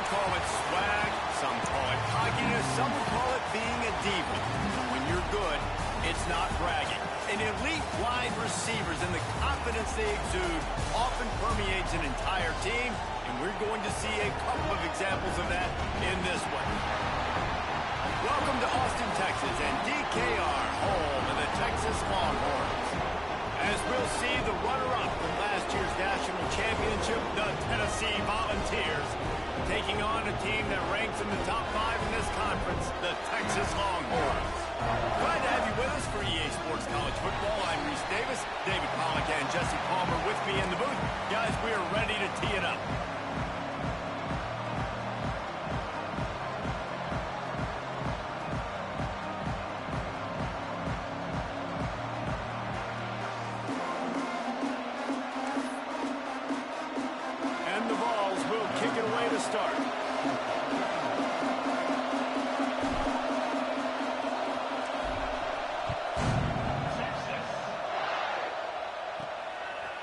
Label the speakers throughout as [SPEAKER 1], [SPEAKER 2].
[SPEAKER 1] call it swag, some call it cockiness, some call it being a diva. When you're good, it's not bragging. And elite wide receivers and the confidence they exude often permeates an entire team, and we're going to see a couple of examples of that in this one. Welcome to Austin, Texas, and DKR, home of the Texas Longhorns. As we'll see, the runner-up from last year's national championship, the Tennessee Volunteers, taking on a team that ranks in the top 5 in this conference, the Texas Longhorns. Glad to have you with us for EA Sports College Football. I'm Reese Davis, David Pollack, and Jesse Palmer with me in the booth. Guys, we are ready to tee it up.
[SPEAKER 2] Start.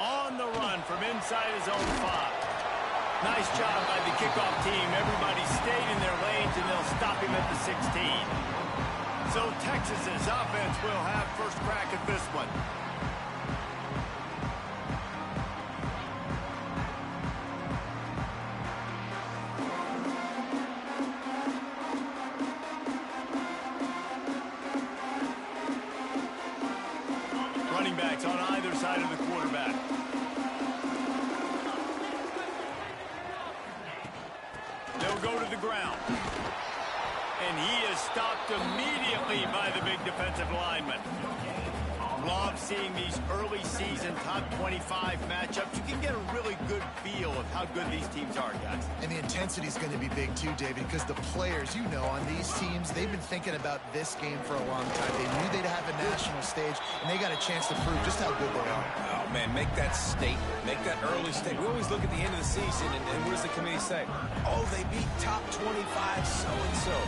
[SPEAKER 1] On the run from inside his own 5. Nice job by the kickoff team. Everybody stayed in their lanes, and they'll stop him at the 16. So Texas's offense will have first crack at this one. Running backs on either side of the quarterback. They'll go to the ground. And he is stopped immediately by the big defensive lineman. Love seeing these early season top 25 matchups. You can get a really good feel of how good these teams are, guys.
[SPEAKER 2] And the intensity is going to be big too, David, because the players, you know, on these teams, they've been thinking about this game for a long time. They knew they'd have a national stage, and they got a chance to prove just how good they are.
[SPEAKER 3] Oh, man, make that statement. Make that early statement. We always look at the end of the season, and what does the committee say? Oh, they beat top 25 so-and-so.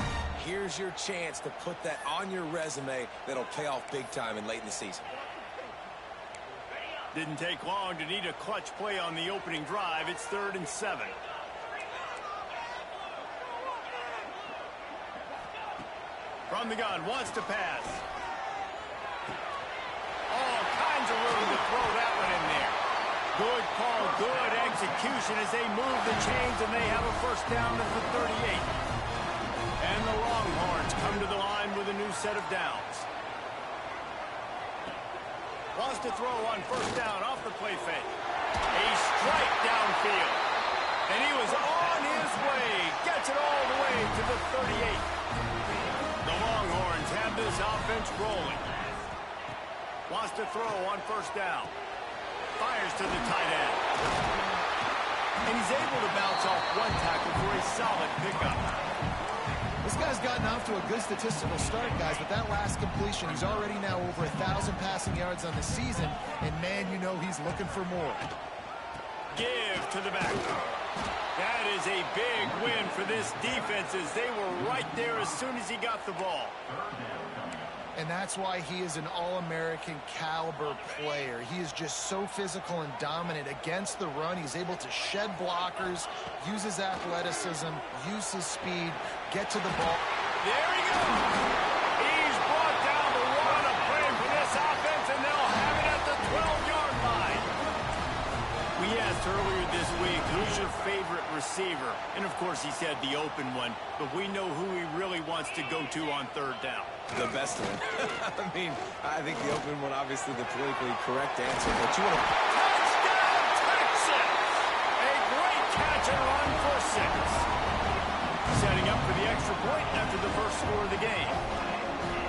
[SPEAKER 3] Here's your chance to put that on your resume that'll pay off big time and late in the season.
[SPEAKER 1] Didn't take long to need a clutch play on the opening drive. It's 3rd and 7. From the gun, wants to pass. All kinds of room to throw that one in there. Good call, good execution as they move the chains, and they have a first down at the 38. And the Longhorns come to the line with a new set of downs. Wants to throw on first down off the play fake. A strike downfield. And he was on his way. Gets it all the way to the 38. The Longhorns have this offense rolling. Wants to throw on first down. Fires to the tight end. And he's able to bounce off one tackle for a solid pickup.
[SPEAKER 2] This guy's gotten off to a good statistical start, guys, but that last completion, he's already now over 1,000 passing yards on the season, and man, you know he's looking for more.
[SPEAKER 1] Give to the back. That is a big win for this defense as they were right there as soon as he got the ball.
[SPEAKER 2] And that's why he is an All-American caliber player. He is just so physical and dominant against the run. He's able to shed blockers, use his athleticism, use his speed, get to the ball.
[SPEAKER 1] There he goes. He's brought down the run of play for this offense, and they'll have it at the 12-yard line. We asked earlier this week, who's your favorite receiver? And, of course, he said the open one, but we know who he really wants to go to on 3rd down.
[SPEAKER 3] The best one. I mean, I think the open one, obviously the politically correct answer, but you want to...
[SPEAKER 1] Touchdown, Texas! A great catch and run for 6. Setting up for the extra point after the first score of the game.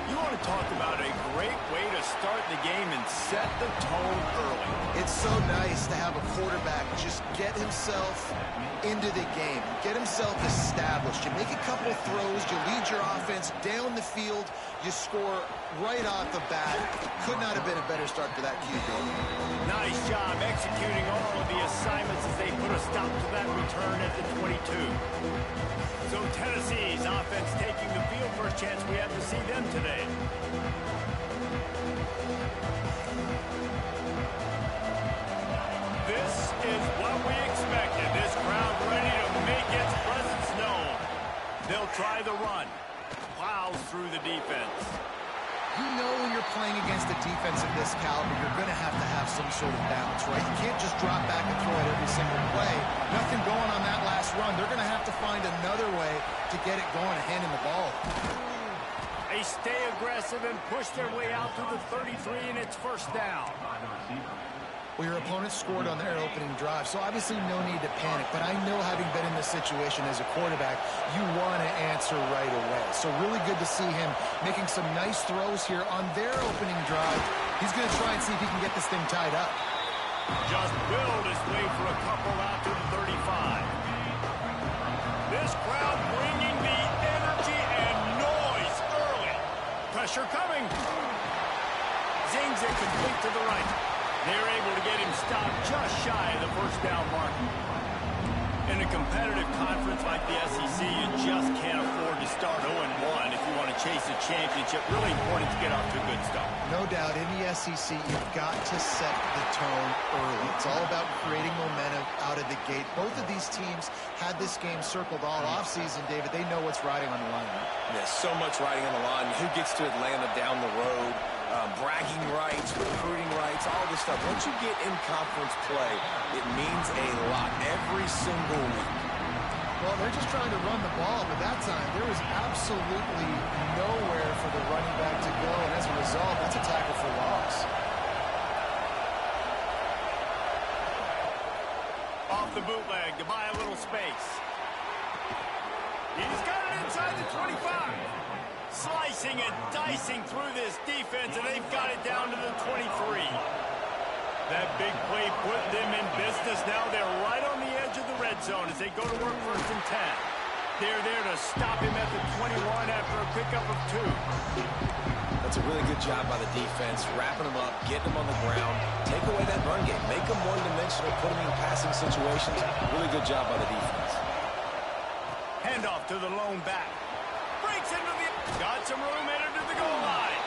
[SPEAKER 1] You want to talk about a great way to start the game and set the tone early.
[SPEAKER 2] It's so nice to have a quarterback just get himself into the game, get himself established. You make a couple throws, you lead your offense down the field, you score right off the bat. Could not have been a better start for that QB.
[SPEAKER 1] Nice job executing all of the assignments as they put a stop to that return at the 22. So Tennessee's offense taking the field. First chance we have to see them today. This is what we expected. This crowd ready to make its presence known. They'll try the run. Plows through the defense.
[SPEAKER 2] You know when you're playing against a defense of this caliber, you're going to have some sort of balance, right? You can't just drop back and throw it every single play. Nothing going on that last run. They're going to have to find another way to get it going and handing the ball.
[SPEAKER 1] They stay aggressive and push their way out to the 33, and it's first down.
[SPEAKER 2] Well, your opponent scored on their opening drive, so obviously no need to panic. But I know, having been in this situation as a quarterback, you want to answer right away. So really good to see him making some nice throws here on their opening drive. He's going to try and see if he can get this thing tied up.
[SPEAKER 1] Just willed his way for a couple out to the 35. This crowd bringing the energy and noise early. Pressure coming. Zings it complete to the right. They're able to get him stopped just shy of the first down mark. In a competitive conference like the SEC, you just can't afford to start 0-1 if you want to chase a championship. Really important to get off to a good start.
[SPEAKER 2] No doubt, in the SEC, you've got to set the tone early. It's all about creating momentum out of the gate. Both of these teams had this game circled all offseason, David. They know what's riding on the line.
[SPEAKER 3] There's so much riding on the line. Who gets to Atlanta down the road? Bragging rights, recruiting rights, all this stuff. Once you get in conference play, it means a lot every single week.
[SPEAKER 2] Well, they're just trying to run the ball, but that time there was absolutely nowhere for the running back to go, and as a result, that's a tackle for loss.
[SPEAKER 1] Off the bootleg to buy a little space. He's got it inside the 25. Slicing and dicing through this defense, and they've got it down to the 23. That big play put them in business. Now they're right on the edge of the red zone as they go to work first and 10. They're there to stop him at the 21 after a pickup of 2.
[SPEAKER 3] That's a really good job by the defense, wrapping them up, getting them on the ground, take away that run game, make them one-dimensional, put them in passing situations. Really good job by the defense.
[SPEAKER 1] Handoff to the lone back. Breaks into the... Got some room, headed to the goal line.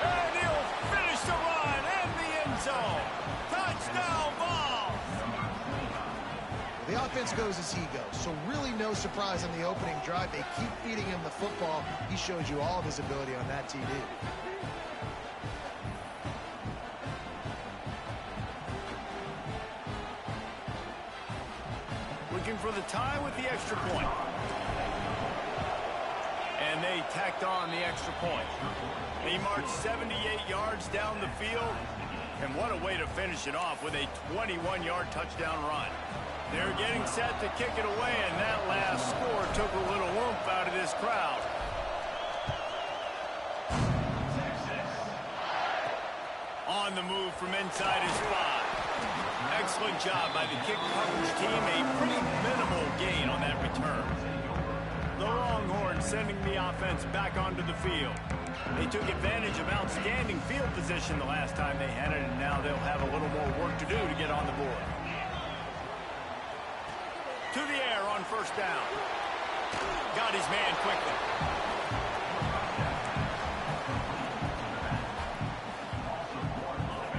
[SPEAKER 1] And he'll finish the run and the end zone. Touchdown ball.
[SPEAKER 2] The offense goes as he goes, so really no surprise on the opening drive. They keep feeding him the football. He shows you all of his ability on that TD.
[SPEAKER 1] Looking for the tie with the extra point. And they tacked on the extra point. They marched 78 yards down the field. And what a way to finish it off with a 21-yard touchdown run. They're getting set to kick it away, and that last score took a little oomph out of this crowd. On the move from inside his 5. Excellent job by the kick coverage team. A pretty minimal gain on that return. The Longhorns sending the offense back onto the field. They took advantage of outstanding field position the last time they had it, and now they'll have a little more work to do to get on the board. To the air on first down. Got his man quickly.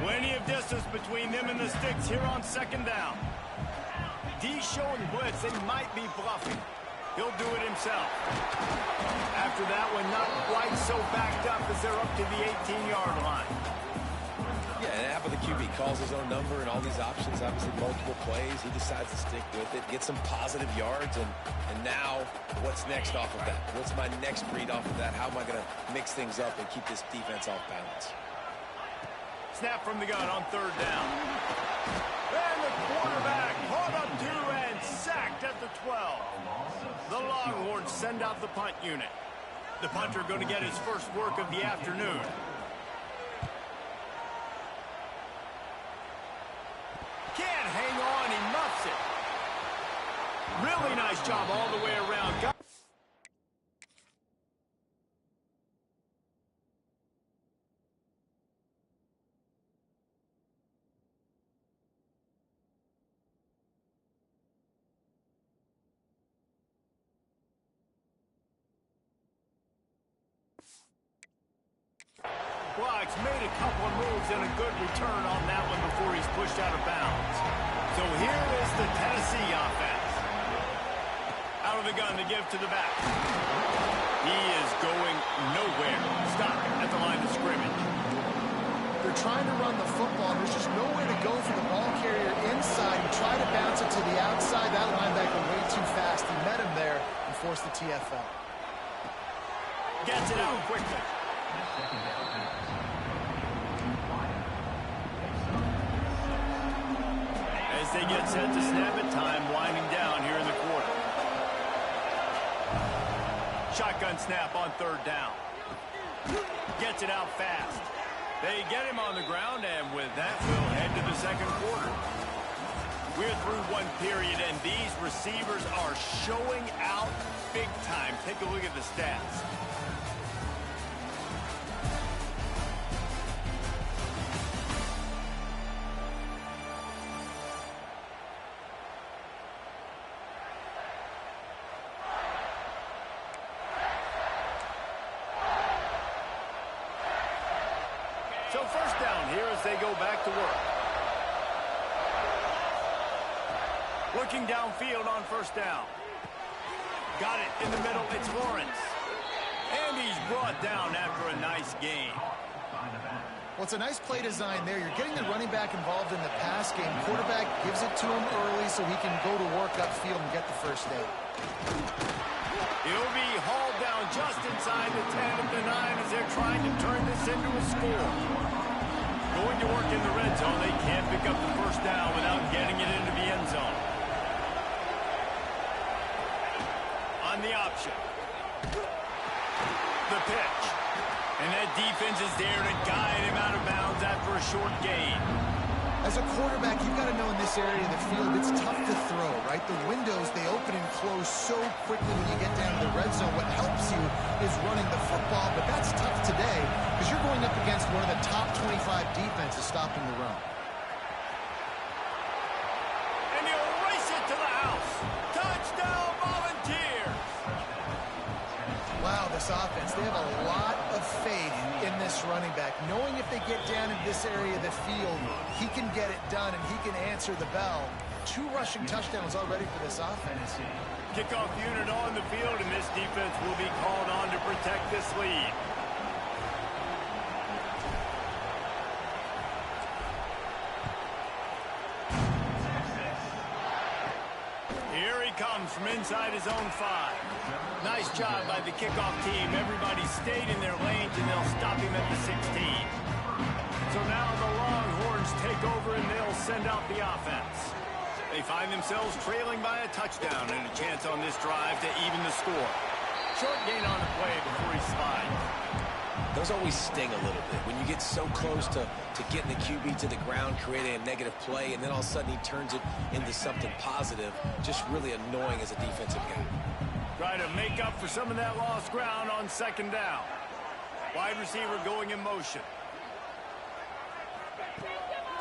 [SPEAKER 1] Plenty of distance between them and the sticks here on second down. D showing blitz. They might be bluffing. He'll do it himself. After that one, not quite so backed up as they're up to the 18-yard line.
[SPEAKER 3] Yeah, and how about the QB? Calls his own number and all these options, obviously multiple plays. He decides to stick with it, get some positive yards, and now what's next off of that? What's my next read off of that? How am I going to mix things up and keep this defense off balance?
[SPEAKER 1] Snap from the gun on third down. And the quarterback caught up to and sacked at the 12. The Longhorns send out the punt unit. The punter going to get his first work of the afternoon. Can't hang on, he muffs it. Really nice job all the way around. Blocks made a couple of moves and a good return on that one before he's pushed out of bounds. So here is the Tennessee offense. Out of the gun to give to the back. He is going nowhere. Stop at the line of scrimmage.
[SPEAKER 2] They're trying to run the football, and there's just nowhere to go for the ball carrier inside. He tried to bounce it to the outside. That linebacker way too fast. He met him there and forced the TFL.
[SPEAKER 1] Gets it out quickly. As they get set to snap it, time winding down here in the quarter. Shotgun snap on third down. Gets it out fast. They get him on the ground, and with that, we'll head to the second quarter. We're through one period, and these receivers are showing out big time. Take a look at the stats. So first down here as they go back to work. Looking downfield on first down. Got it in the middle. It's Lawrence. And he's brought down after a nice gain.
[SPEAKER 2] Well, it's a nice play design there. You're getting the running back involved in the pass game. Quarterback gives it to him early so he can go to work upfield and get the first down.
[SPEAKER 1] He'll be hauled down just inside the 10 of the 9 as they're trying to turn this into a score. Going to work in the red zone. They can't pick up the first down without getting it into the end zone. On the option. The pitch. And that defense is there to guide him out of bounds after a short gain.
[SPEAKER 2] As a quarterback, you've got to know in this area of the field, it's tough to throw, right? The windows, they open and close so quickly when you get down to the red zone. What helps you is running the football, but that's tough today because you're going up against one of the top 25 defenses stopping the run.
[SPEAKER 1] And he'll race it to the house. Touchdown, Volunteers!
[SPEAKER 2] Wow, this offense, they have a lot of faith in this running back, knowing if they get down in this area of the field, he can get it done and he can answer the bell. 2 rushing touchdowns already for this offense.
[SPEAKER 1] Kickoff unit on the field, and this defense will be called on to protect this lead. Here he comes from inside his own 5. Nice job by the kickoff team. Everybody stayed in their lanes, and they'll stop him at the 16. So now the Longhorns take over, and they'll send out the offense. They find themselves trailing by a touchdown and a chance on this drive to even the score. Short gain on the play before he slides.
[SPEAKER 3] Those always sting a little bit. When you get so close to getting the QB to the ground, creating a negative play, and then all of a sudden he turns it into something positive, just really annoying as a defensive guy.
[SPEAKER 1] Try to make up for some of that lost ground on second down. Wide receiver going in motion.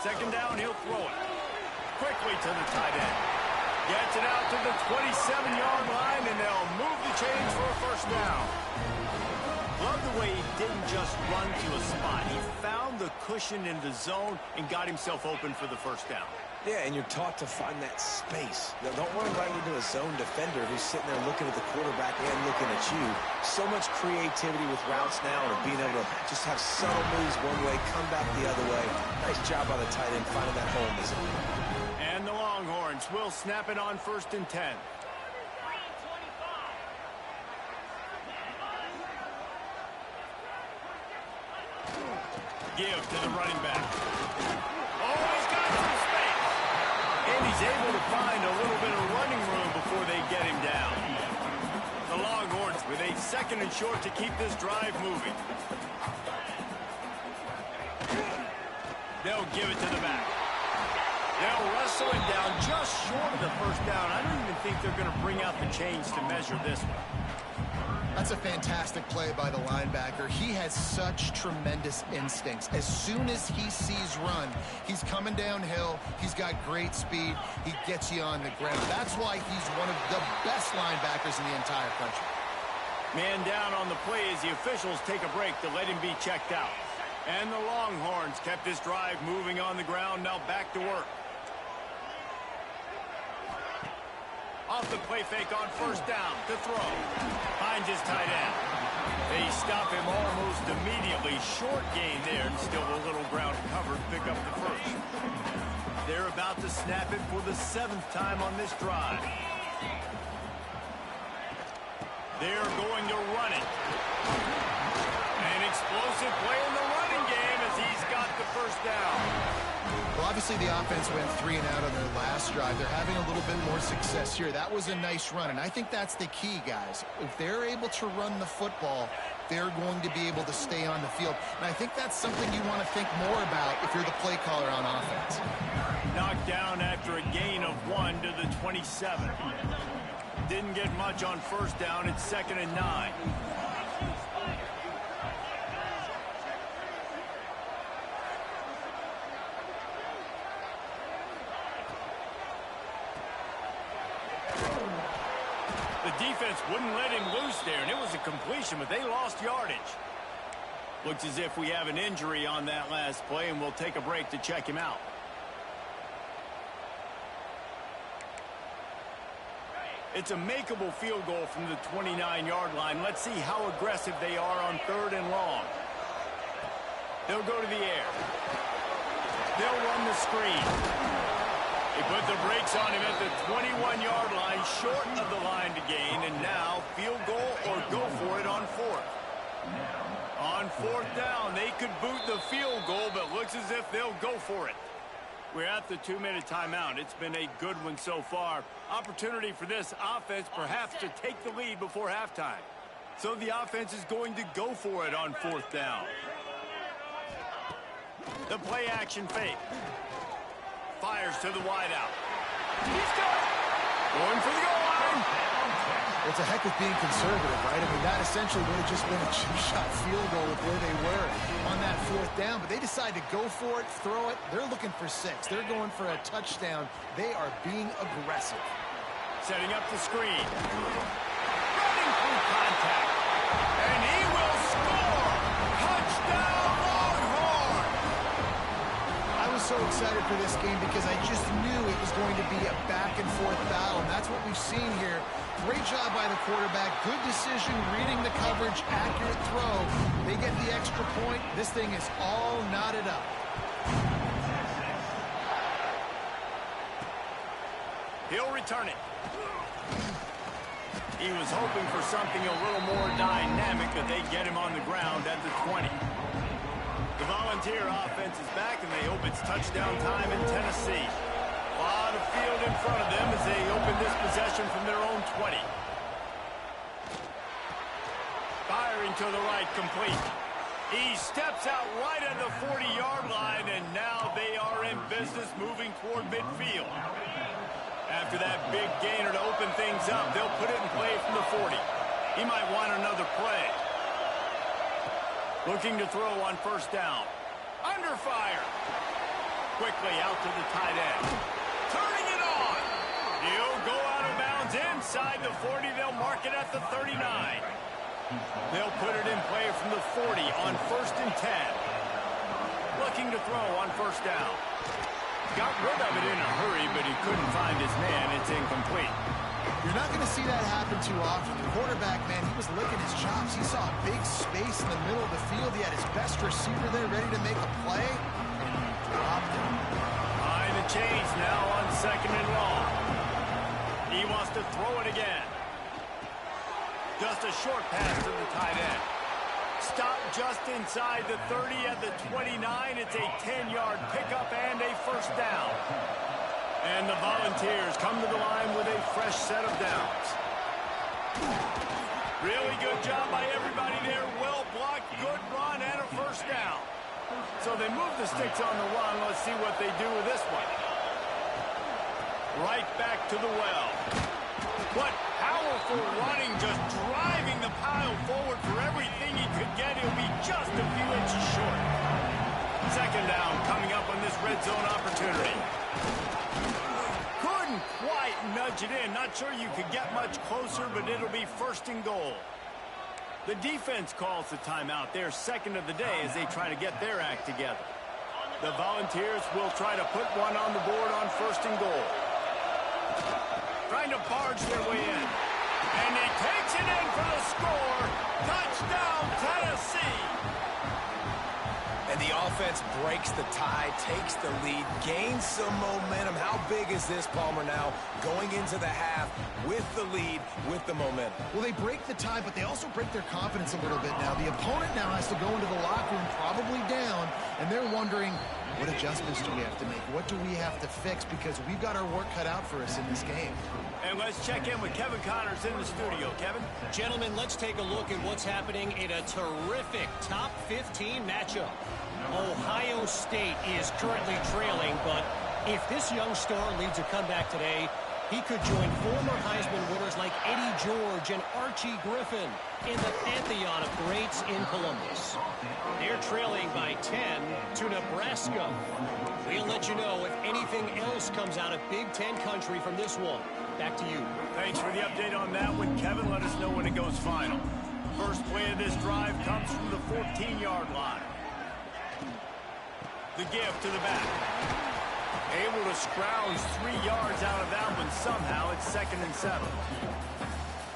[SPEAKER 1] Second down, he'll throw it. Quickly to the tight end. Gets it out to the 27-yard line, and they'll move the chains for a first down. Love the way he didn't just run to a spot. He found the cushion in the zone and got himself open for the first down.
[SPEAKER 3] Yeah, and you're taught to find that space. Now, don't run right into a zone defender who's sitting there looking at the quarterback and looking at you. So much creativity with routes now, and being able to just have subtle moves one way, come back the other way. Nice job by the tight end finding that hole in the zone.
[SPEAKER 1] And the Longhorns will snap it on 1st and 10. Give to the running back. Oh, he's got some space. And he's able to find a little bit of running room before they get him down. The Longhorns with a 2nd and short to keep this drive moving. They'll give it to the back. They'll wrestle him down just short of the first down. I don't even think they're going to bring out the chains to measure this one.
[SPEAKER 2] That's a fantastic play by the linebacker. He has such tremendous instincts. As soon as he sees run, he's coming downhill. He's got great speed. He gets you on the ground. That's why he's one of the best linebackers in the entire country.
[SPEAKER 1] Man down on the play as the officials take a break to let him be checked out. And the Longhorns kept this drive moving on the ground. Now back to work. Off the play fake on first down to throw. Finds his tight end. They stop him almost immediately. Short gain there, and still a little ground covered. Pick up the first. They're about to snap it for the 7th time on this drive. They're going to run it. An explosive play in the running game as he's got the first down.
[SPEAKER 2] Well, obviously the offense went 3 and out on their last drive. They're having a little bit more success here. That was a nice run, and I think that's the key, guys. If they're able to run the football, they're going to be able to stay on the field. And I think that's something you want to think more about if you're the play caller on offense.
[SPEAKER 1] Knocked down after a gain of 1 to the 27. Didn't get much on first down. It's 2nd and 9. The defense wouldn't let him loose there, and it was a completion, but they lost yardage. Looks as if we have an injury on that last play, and we'll take a break to check him out. It's a makeable field goal from the 29-yard line. Let's see how aggressive they are on 3rd and long. They'll go to the air. They'll run the screen. They put the brakes on him at the 21-yard line, short of the line to gain, and now field goal or go for it on 4th. On 4th down, they could boot the field goal, but looks as if they'll go for it. We're at the 2-minute timeout. It's been a good one so far. Opportunity for this offense perhaps to take the lead before halftime. So the offense is going to go for it on 4th down. The play action fake. Fires to the wideout. He's got it. Going for the goal line.
[SPEAKER 2] It's a heck of being conservative, right? I mean, that essentially would have just been a chip-shot field goal with where they were on that 4th down. But they decide to go for it, throw it. They're looking for 6. They're going for a touchdown. They are being aggressive.
[SPEAKER 1] Setting up the screen. Running through contact. And he will score. Touchdown, Longhorn.
[SPEAKER 2] I was so excited for this game because I just knew it was going to be a back-and-forth battle, and that's what we've seen here. Great job by the quarterback. Good decision, reading the coverage, accurate throw. They get the extra point. This thing is all knotted up.
[SPEAKER 1] He'll return it. He was hoping for something a little more dynamic, but they get him on the ground at the 20. The Volunteer offense is back, and they hope it's touchdown time in Tennessee. A lot of field in front of them as they open this possession from their own 20. Firing to the right, complete. He steps out right at the 40-yard line, and now they are in business moving toward midfield. After that big gainer to open things up, they'll put it in play from the 40. He might want another play. Looking to throw on 1st down. Under fire. Quickly out to the tight end. Turning it on. He'll go out of bounds inside the 40. They'll mark it at the 39. They'll put it in play from the 40 on 1st and 10. Looking to throw on 1st down. Got rid of it in a hurry, but he couldn't find his man. It's incomplete.
[SPEAKER 2] You're not going to see that happen too often. The quarterback, man, he was licking his chops. He saw a big space in the middle of the field. He had his best receiver there ready to make a play, and he dropped it.
[SPEAKER 1] Behind the chains now on 2nd and long. He wants to throw it again. Just a short pass to the tight end. Stop just inside the 30 at the 29. It's a 10-yard pickup and a 1st down. And the Volunteers come to the line with a fresh set of downs. Really good job by everybody there. Well blocked, good run, and a 1st down. So they move the sticks on the run. Let's see what they do with this one. Right back to the well. What powerful running, just driving the pile forward for everything he could get. He'll be just a few inches short. 2nd down coming up on this red zone opportunity. Couldn't quite nudge it in. Not sure you could get much closer, but it'll be 1st and goal. The defense calls the timeout. They're 2nd of the day as they try to get their act together. The Volunteers will try to put one on the board on 1st and goal. trying to barge their way in. And he takes it in for the score. Touchdown, Tennessee.
[SPEAKER 3] And the offense breaks the tie, takes the lead, gains some momentum. How big is this, Palmer, now going into the half with the lead, with the momentum?
[SPEAKER 2] Well, they break the tie, but they also break their confidence a little bit now. The opponent now has to go into the locker room probably down, and they're wondering, what adjustments do we have to make? What do we have to fix? Because we've got our work cut out for us in this game.
[SPEAKER 1] And let's check in with Kevin Connors in the studio. Kevin?
[SPEAKER 4] Gentlemen, let's take a look at what's happening in a terrific top 15 matchup. Ohio State is currently trailing, but if this young star leads a comeback today, he could join former Heisman winners like Eddie George and Archie Griffin in the pantheon of greats in Columbus. They're trailing by 10 to Nebraska. We'll let you know if anything else comes out of Big Ten country from this one. Back to you.
[SPEAKER 1] Thanks for the update on that one, Kevin. Let us know when it goes final. First play of this drive comes from the 14-yard line. The give to the back. Able to scrounge 3 yards out of that one somehow. It's 2nd and 7.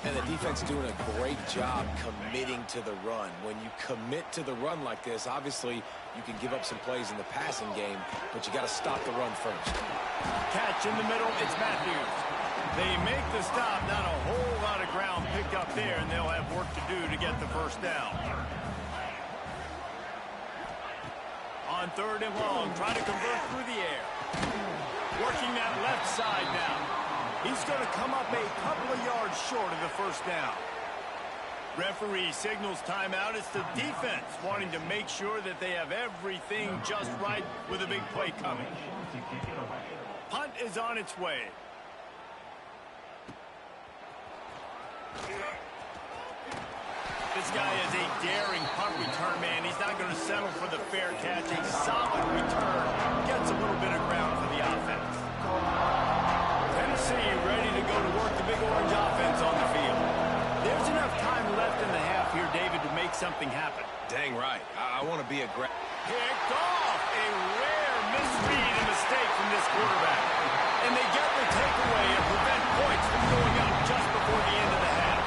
[SPEAKER 3] And the defense doing a great job committing to the run. When you commit to the run like this, obviously you can give up some plays in the passing game, but you got to stop the run first.
[SPEAKER 1] Catch in the middle. It's Matthews. They make the stop. Not a whole lot of ground picked up there, and they'll have work to do to get the first down. On 3rd and long, trying to convert through the air. Working that left side now. He's going to come up a couple of yards short of the first down. Referee signals timeout. It's the defense wanting to make sure that they have everything just right with a big play coming. Punt is on its way. This guy is a daring punt return man. He's not going to settle for the fair catch. A solid return. Gets a little bit of ground for the offense. Tennessee ready to go to work the Big Orange offense on the field. There's enough time left in the half here, David, to make something happen.
[SPEAKER 3] Dang right. I want to be aggressive.
[SPEAKER 1] Picked off. A rare misread and mistake from this quarterback. And they get the takeaway and prevent points from going up just before the end of the half.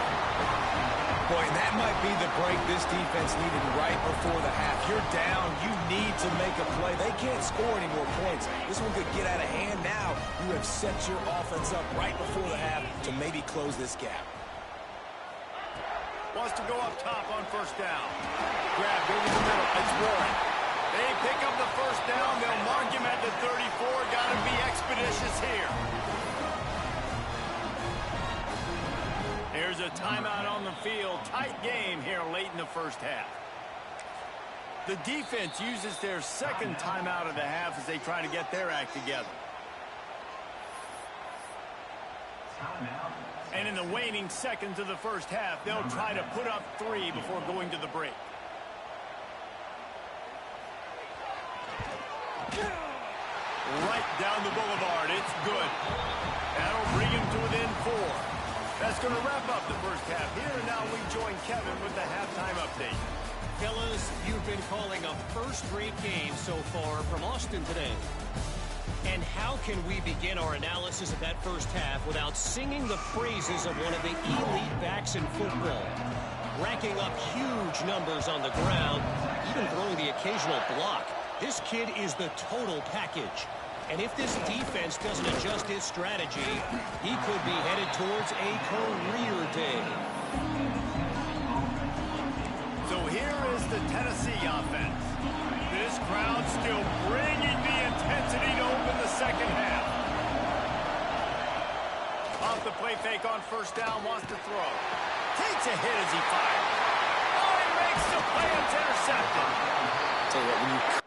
[SPEAKER 3] Boy, and that might be the break this defense needed right before the half. You're down. You need to make a play. They can't score any more points. This one could get out of hand now. You have set your offense up right before the half to maybe close this gap.
[SPEAKER 1] Wants to go up top on first down. Grabbed over the middle. It's Warren. They pick up the first down. They'll mark him at the 34. Got to be expeditious here. There's a timeout on the field. Tight game here late in the first half. The defense uses their 2nd timeout of the half as they try to get their act together. And in the waning seconds of the first half, they'll try to put up 3 before going to the break. Right down the boulevard. It's good. That'll bring him to within 4. That's going to wrap up the first half here. And now we join Kevin with the halftime update.
[SPEAKER 4] Fellas, you've been calling a first-rate game so far from Austin today. And how can we begin our analysis of that first half without singing the praises of one of the elite backs in football? Racking up huge numbers on the ground, even throwing the occasional block. This kid is the total package. And if this defense doesn't adjust his strategy, he could be headed towards a career day.
[SPEAKER 1] So here is the Tennessee offense. This crowd still bringing the intensity to open the second half. Off the play fake on first down, wants to throw. Takes a hit as he fires. Oh, he makes the play. It's intercepted.
[SPEAKER 3] Tell you what, when you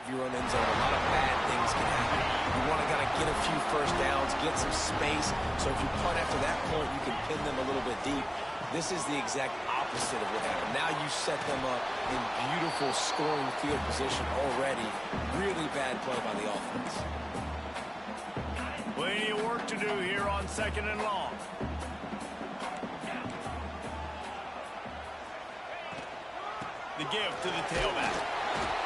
[SPEAKER 3] you run end zone, a lot of bad things can happen. You want to kind of get a few first downs, get some space, so if you punt after that point, you can pin them a little bit deep. This is the exact opposite of what happened. Now you set them up in beautiful scoring field position already. Really bad play by the offense.
[SPEAKER 1] Plenty of work to do here on 2nd and long. The give to the tailback.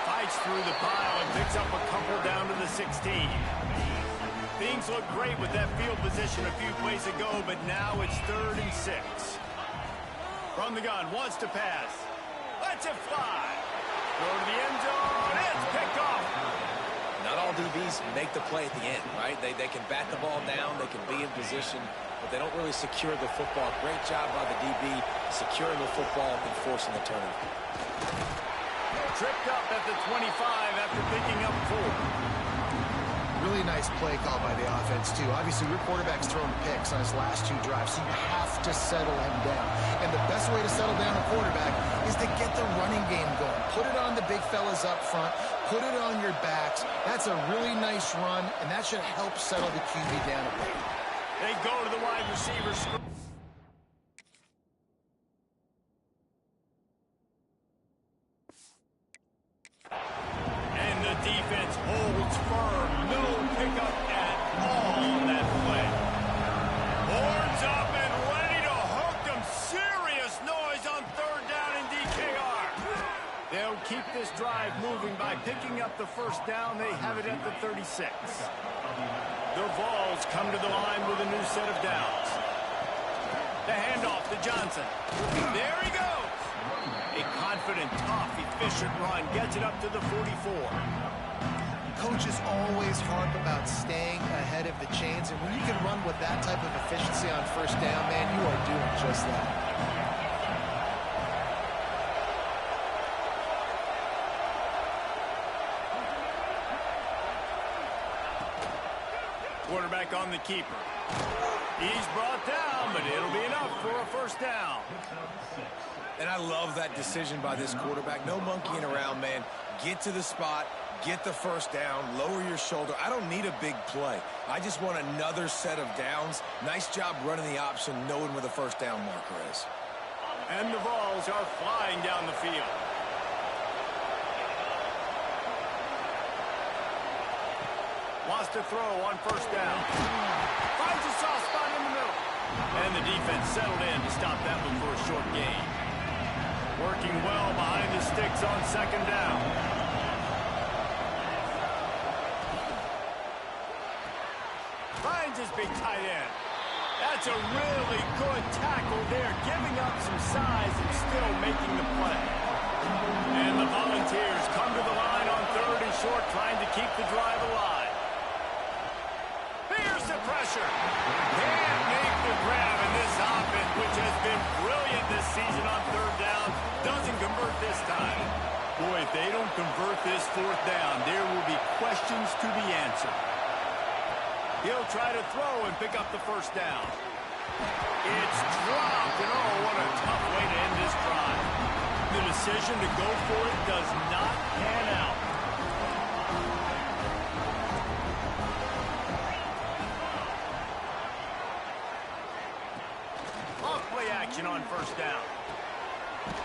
[SPEAKER 1] Fights through the pile and picks up a couple down to the 16. Things look great with that field position a few plays ago, but now it's 3rd and 6. From the gun, wants to pass. Lets it fly. Go to the end zone. It's picked off.
[SPEAKER 3] Not all DBs make the play at the end, right? They can bat the ball down, they can be in position, but they don't really secure the football. Great job by the DB securing the football and forcing the turnover.
[SPEAKER 1] Tripped up at the 25 after picking up 4.
[SPEAKER 2] Really nice play call by the offense, too. Obviously, your quarterback's thrown picks on his last 2 drives, so you have to settle him down. And the best way to settle down a quarterback is to get the running game going. Put it on the big fellas up front. Put it on your backs. That's a really nice run, and that should help settle the QB down a bit.
[SPEAKER 1] They go to the wide receiver screen. And the defense holds firm. No pickup at all on that play. Horns up and ready to hook them. Serious noise on 3rd down in DKR. They'll keep this drive moving by picking up the 1st down. They have it at the 36. The Vols come to the line with a new set of downs. The handoff to Johnson. There he goes. A confident, tough, efficient run gets it up to the 44.
[SPEAKER 2] Coaches always harp about staying ahead of the chains, and when you can run with that type of efficiency on 1st down, man, you are doing just that.
[SPEAKER 1] Quarterback on the keeper. He's brought down, but it'll be enough for a 1st down.
[SPEAKER 3] And I love that decision by this quarterback. No monkeying around, man. Get to the spot, get the 1st down, lower your shoulder. I don't need a big play. I just want another set of downs. Nice job running the option, knowing where the 1st down marker is.
[SPEAKER 1] And the Vols are flying down the field. Wants to throw on 1st down. Finds a soft spot in the middle. And the defense settled in to stop that one for a short gain. Working well behind the sticks on 2nd down. Finds his big tight end. That's a really good tackle there, giving up some size and still making the play. And the Volunteers come to the line on 3rd and short, trying to keep the drive alive. Here's the pressure. Can't make the grab, and this offense, which has been brilliant this season on 3rd down, doesn't convert this time. Boy, if they don't convert this 4th down, there will be questions to be answered. He'll try to throw and pick up the 1st down. It's dropped, and oh, what a tough way to end this drive. The decision to go for it does not pan out. Off-play action on 1st down.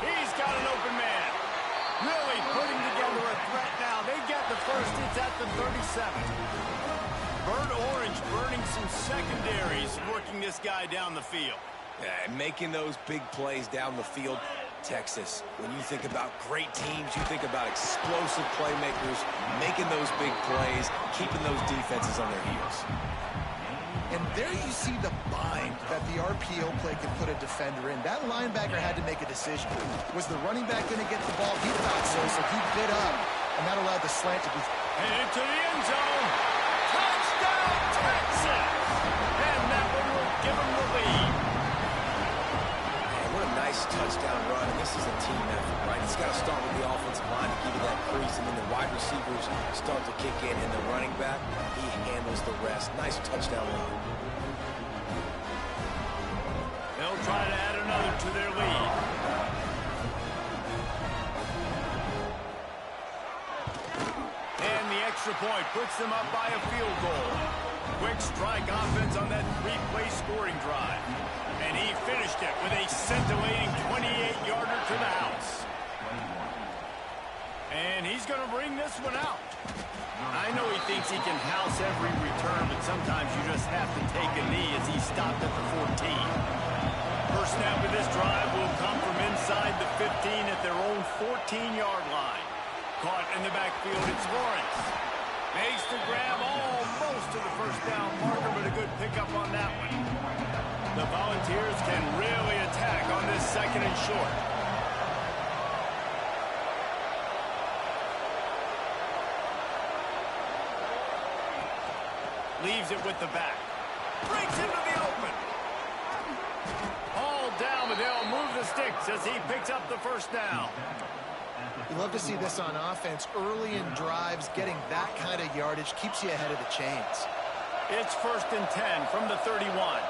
[SPEAKER 1] He's got an open man. Really putting together a threat now. They get the 1st. It's at the 37. Burnt orange burning some secondaries, working this guy down the field.
[SPEAKER 3] Yeah, and making those big plays down the field. Texas, when you think about great teams, you think about explosive playmakers, making those big plays, keeping those defenses on their heels.
[SPEAKER 2] And there you see the bind that the RPO play can put a defender in. That linebacker had to make a decision. Was the running back going to get the ball? He thought so he bit up, and that allowed the slant to be...
[SPEAKER 1] Headed to the end zone. Touchdown, Texas! And that one will give them the lead.
[SPEAKER 3] Man, what a nice touchdown run, and this is a team effort, right? It's got to start with the offensive line to give you that crease, and then the wide receivers start to kick in, and the running back, he handles the rest. Nice touchdown run.
[SPEAKER 1] They'll try to add another to their lead. And the extra point puts them up by a field goal. Quick strike offense on that 3-play scoring drive. And he finished it with a scintillating 28-yarder to the house. And he's going to bring this one out. I know he thinks he can house every return, but sometimes you just have to take a knee as he stopped at the 14. First snap of this drive will come from inside the 15 at their own 14-yard line. Caught in the backfield, it's Lawrence. Makes the grab almost to the first down marker, but a good pickup on that one. The Volunteers can really attack on this second and short. Leaves it with the back. Breaks into the open. All down, but they'll move the sticks as he picks up the first down.
[SPEAKER 2] You love to see this on offense. Early in drives, getting that kind of yardage keeps you ahead of the chains.
[SPEAKER 1] It's 1st and 10 from the 31.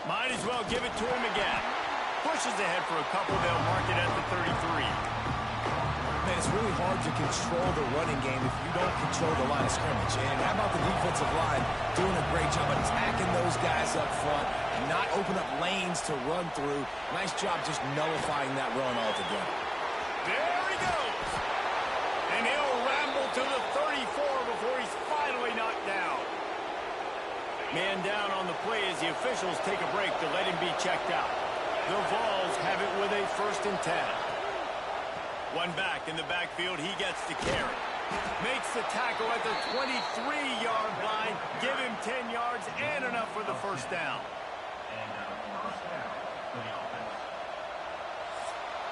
[SPEAKER 1] Might as well give it to him again. Pushes ahead for a couple. They'll mark it at the 33.
[SPEAKER 3] Man, it's really hard to control the running game if you don't control the line of scrimmage. And how about the defensive line doing a great job of attacking those guys up front and not open up lanes to run through. Nice job just nullifying that run altogether.
[SPEAKER 1] There he goes. And he'll ramble to the 34 before he's finally knocked down. Man down on the play as the officials take a break to let him be checked out. The Vols have it with a 1st and 10. One back in the backfield, he gets to carry. Makes the tackle at the 23-yard line. Give him 10 yards and enough for the first down.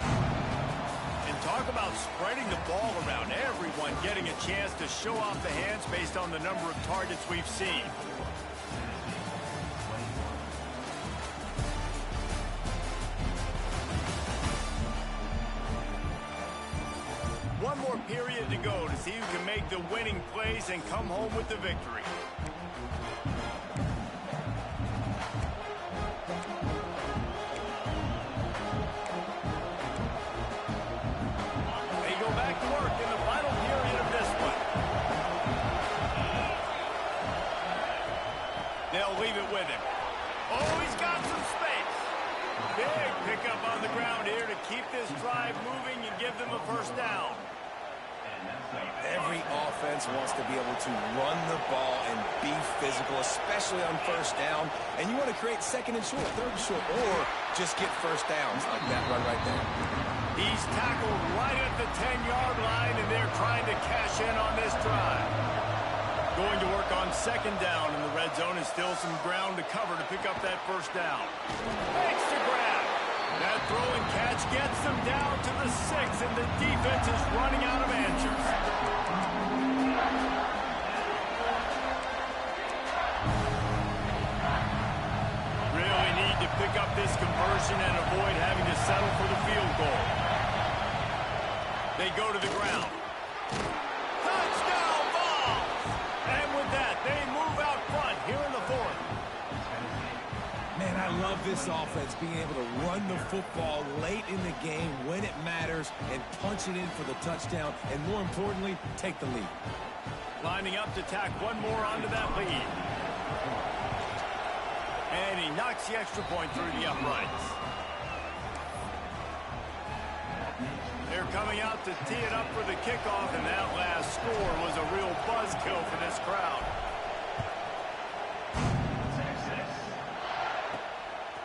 [SPEAKER 1] And talk about spreading the ball around. Everyone getting a chance to show off the hands based on the number of targets we've seen. One more period to go to see who can make the winning plays and come home with the victory. They go back to work in the final period of this one. They'll leave it with him. Oh, he's got some space. Big pickup on the ground here to keep this drive moving and give them a first down.
[SPEAKER 3] Every offense wants to be able to run the ball and be physical, especially on first down. And you want to create 2nd and short, 3rd and short, or just get first downs like that run right there.
[SPEAKER 1] He's tackled right at the 10-yard line, and they're trying to cash in on this drive. Going to work on 2nd down in the red zone, and still some ground to cover to pick up that first down. Makes the grab. That throw and catch gets them down to the 6, and the defense is running out of answers. Really need to pick up this conversion and avoid having to settle for the field goal. They go to the ground. Touchdown Vols! And with that, they move out front here in the 4th.
[SPEAKER 3] Man, I love this offense being able to run the football late in the game when it matters and punch it in for the touchdown, and more importantly, take the lead.
[SPEAKER 1] Lining up to tack one more onto that lead. And he knocks the extra point through the uprights. They're coming out to tee it up for the kickoff, and that last score was a real buzzkill for this crowd.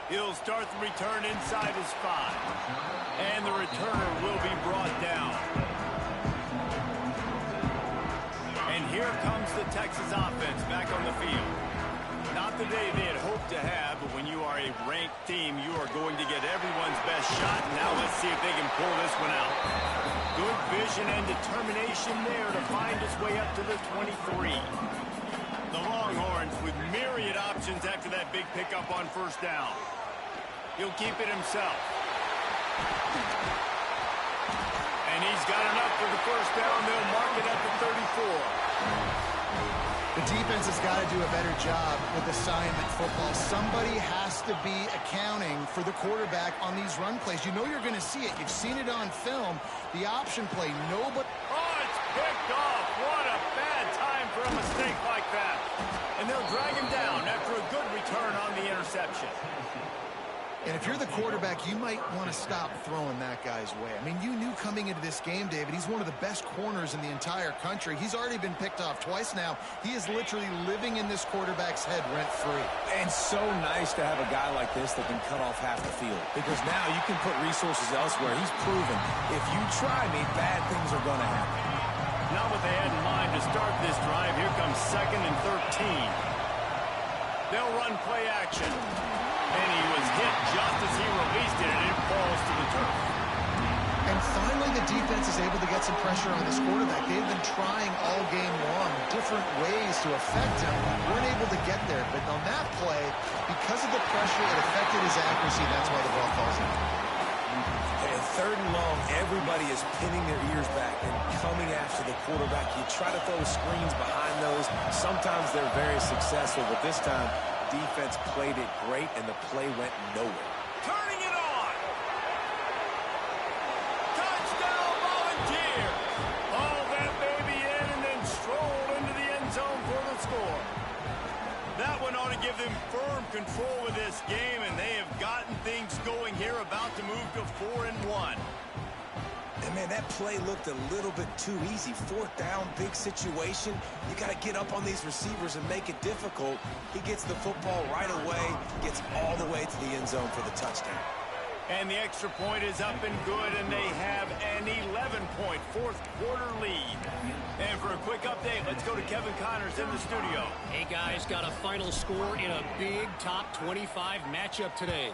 [SPEAKER 1] He'll start the return inside his 5. And the returner will be brought down. And here comes the Texas offense back on the field. Not the day they had hoped to have, but when you are a ranked team, you are going to get everyone's best shot. Now let's see if they can pull this one out. Good vision and determination there to find his way up to the 23. The Longhorns with myriad options after that big pickup on first down. He'll keep it himself. And he's got enough for the first down. They'll mark it at the 34.
[SPEAKER 2] The defense has got to do a better job with assignment football. Somebody has to be accounting for the quarterback on these run plays. You know you're going to see it. You've seen it on film. The option play, nobody...
[SPEAKER 1] Oh, it's picked off. What a for a mistake like that. And they'll drag him down after a good return on the interception.
[SPEAKER 2] And if you're the quarterback, you might want to stop throwing that guy's way. I mean, you knew coming into this game, David, he's one of the best corners in the entire country. He's already been picked off twice now. He is literally living in this quarterback's head rent-free.
[SPEAKER 3] And so nice to have a guy like this that can cut off half the field. Because now you can put resources elsewhere. He's proven if you try me, bad things are going to happen.
[SPEAKER 1] Not what they had in mind to start this drive. Here comes 2nd and 13. They'll run play action. And he was hit just as he released it, and it falls to the turf.
[SPEAKER 2] And finally, the defense is able to get some pressure on this quarterback. They've been trying all game long different ways to affect him. Weren't able to get there. But on that play, because of the pressure, it affected his accuracy. That's why the ball falls in.
[SPEAKER 3] And 3rd and long, everybody is pinning their ears back and coming after the quarterback. You try to throw screens behind those. Sometimes they're very successful, but this time, defense played it great, and the play went nowhere.
[SPEAKER 1] Turning it on. Touchdown, Volunteer. Haul that baby in and then stroll into the end zone for the score. That one ought to give them firm control of this game, and they have gotten things going here, about to move to 4-1.
[SPEAKER 3] And, man, that play looked a little bit too easy. 4th down, big situation. You got to get up on these receivers and make it difficult. He gets the football right away, gets all the way to the end zone for the touchdown.
[SPEAKER 1] And the extra point is up and good, and they have an 11-point fourth-quarter lead. And for a quick update, let's go to Kevin Connors in the studio.
[SPEAKER 4] Hey, guys, got a final score in a big top 25 matchup today.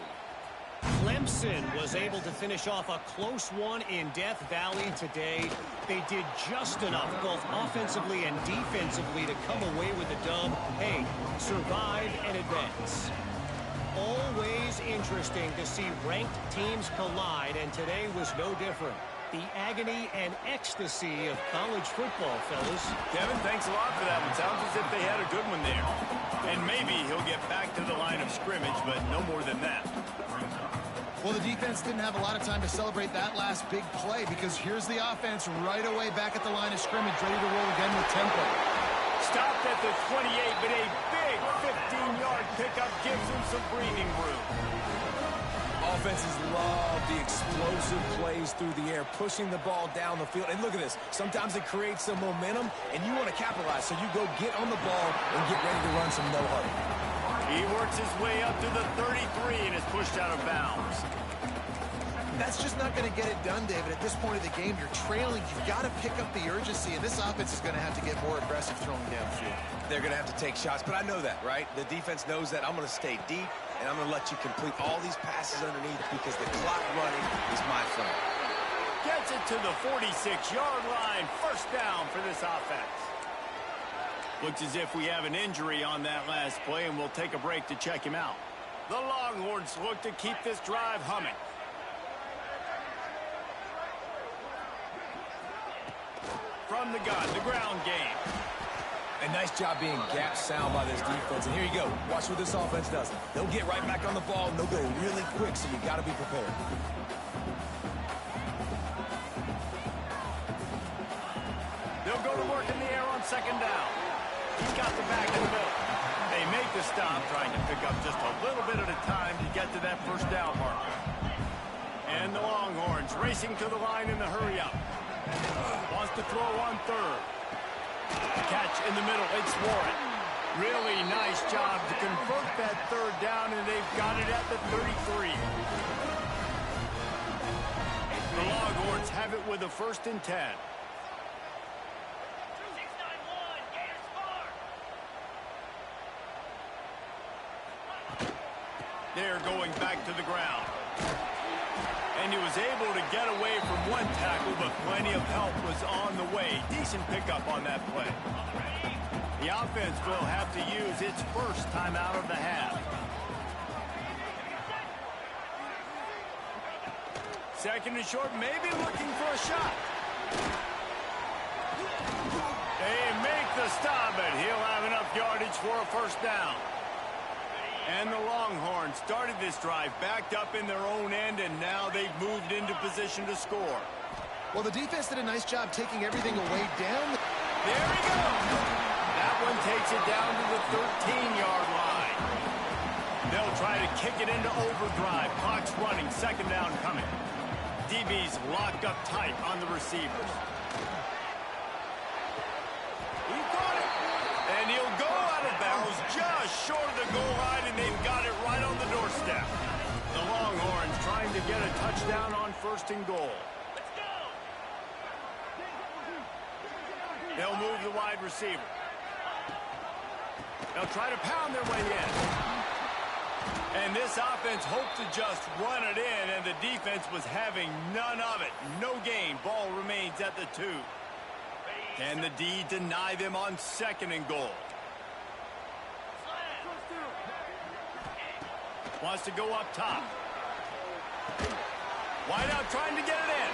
[SPEAKER 4] Clemson was able to finish off a close one in Death Valley today. They did just enough, both offensively and defensively, to come away with the dub. Hey, survive and advance. Always interesting to see ranked teams collide, and today was no different. The agony and ecstasy of college football, fellas.
[SPEAKER 1] Kevin, thanks a lot for that one. Sounds as if they had a good one there. And maybe he'll get back to the line of scrimmage, but no more than that.
[SPEAKER 2] Well, the defense didn't have a lot of time to celebrate that last big play, because here's the offense right away back at the line of scrimmage, ready to roll again with tempo.
[SPEAKER 1] Stopped at the 28, but a big 15-yard pickup gives him some breathing room.
[SPEAKER 3] Offenses love the explosive plays through the air, pushing the ball down the field. And look at this. Sometimes it creates some momentum, and you want to capitalize. So you go get on the ball and get ready to run some no-huddle.
[SPEAKER 1] He works his way up to the 33 and is pushed out of bounds.
[SPEAKER 2] That's just not going to get it done, David. At this point of the game, you're trailing. You've got to pick up the urgency, and this offense is going to have to get more aggressive throwing downfield.
[SPEAKER 3] They're going to have to take shots, but I know that, right? The defense knows that. I'm going to stay deep, and I'm going to let you complete all these passes underneath because the clock running is my friend.
[SPEAKER 1] Gets it to the 46-yard line. First down for this offense. Looks as if we have an injury on that last play, and we'll take a break to check him out. The Longhorns look to keep this drive humming. From the gun, the ground game.
[SPEAKER 3] A nice job being gap sound by this defense. And here you go. Watch what this offense does. They'll get right back on the ball, and they'll go really quick, so you got to be prepared.
[SPEAKER 1] They'll go to work in the air on second down. He's got the back in the middle. They make the stop, trying to pick up just a little bit at a time to get to that first down marker. And the Longhorns racing to the line in the hurry-up. Wants to throw on third. Catch in the middle, it's Warren. Really nice job to convert that third down, and they've got it at the 33. The Longhorns have it with a 1st and 10. They're going back to the ground. And he was able to get away from one tackle, but plenty of help was on the way. Decent pickup on that play. The offense will have to use its first timeout of the half. Second and short, maybe looking for a shot. They make the stop, but he'll have enough yardage for a first down. And the Longhorns started this drive backed up in their own end, and now they've moved into position to score.
[SPEAKER 2] Well, the defense did a nice job taking everything away down.
[SPEAKER 1] There he goes. one takes it down to the 13-yard line. They'll try to kick it into overdrive. Clock's running. Second down coming. DB's locked up tight on the receivers. He caught it. And he'll go out of bounds just short of the goal line, and they've got it right on the doorstep. The Longhorns trying to get a touchdown on 1st and goal. They'll move the wide receiver. They'll try to pound their way in. And this offense hoped to just run it in, and the defense was having none of it. No gain. Ball remains at the 2. Can the D deny them on 2nd and goal? Wants to go up top. Wideout trying to get it in.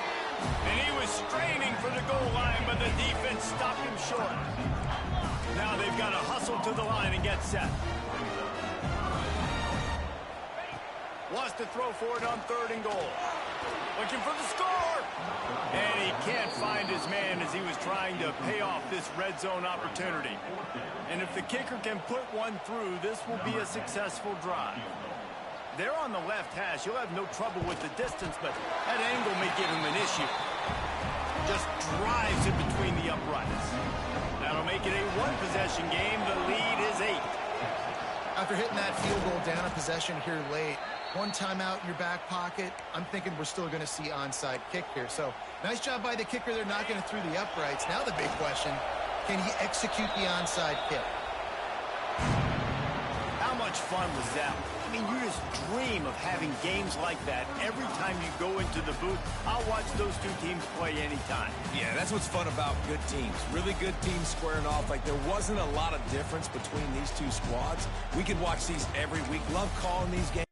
[SPEAKER 1] And he was straining for the goal line, but the defense stopped him short. Now they've got to hustle to the line and get set. Wants to throw for it on 3rd and goal. Looking for the score. And he can't find his man as he was trying to pay off this red zone opportunity. And if the kicker can put one through, this will be a successful drive. They're on the left hash. You'll have no trouble with the distance, but that angle may give him an issue. Just drives it between the uprights. That'll make it a one-possession game. The lead is 8.
[SPEAKER 2] After hitting that field goal down a possession here late, one timeout in your back pocket, I'm thinking we're still going to see onside kick here. So nice job by the kicker. They're knocking it through the uprights. Now the big question, can he execute the onside kick?
[SPEAKER 1] How much fun was that? I mean, you just dream of having games like that every time you go into the booth. I'll watch those two teams play anytime.
[SPEAKER 3] Yeah, that's what's fun about good teams. Really good teams squaring off. Like, there wasn't a lot of difference between these two squads. We could watch these every week. Love calling these games.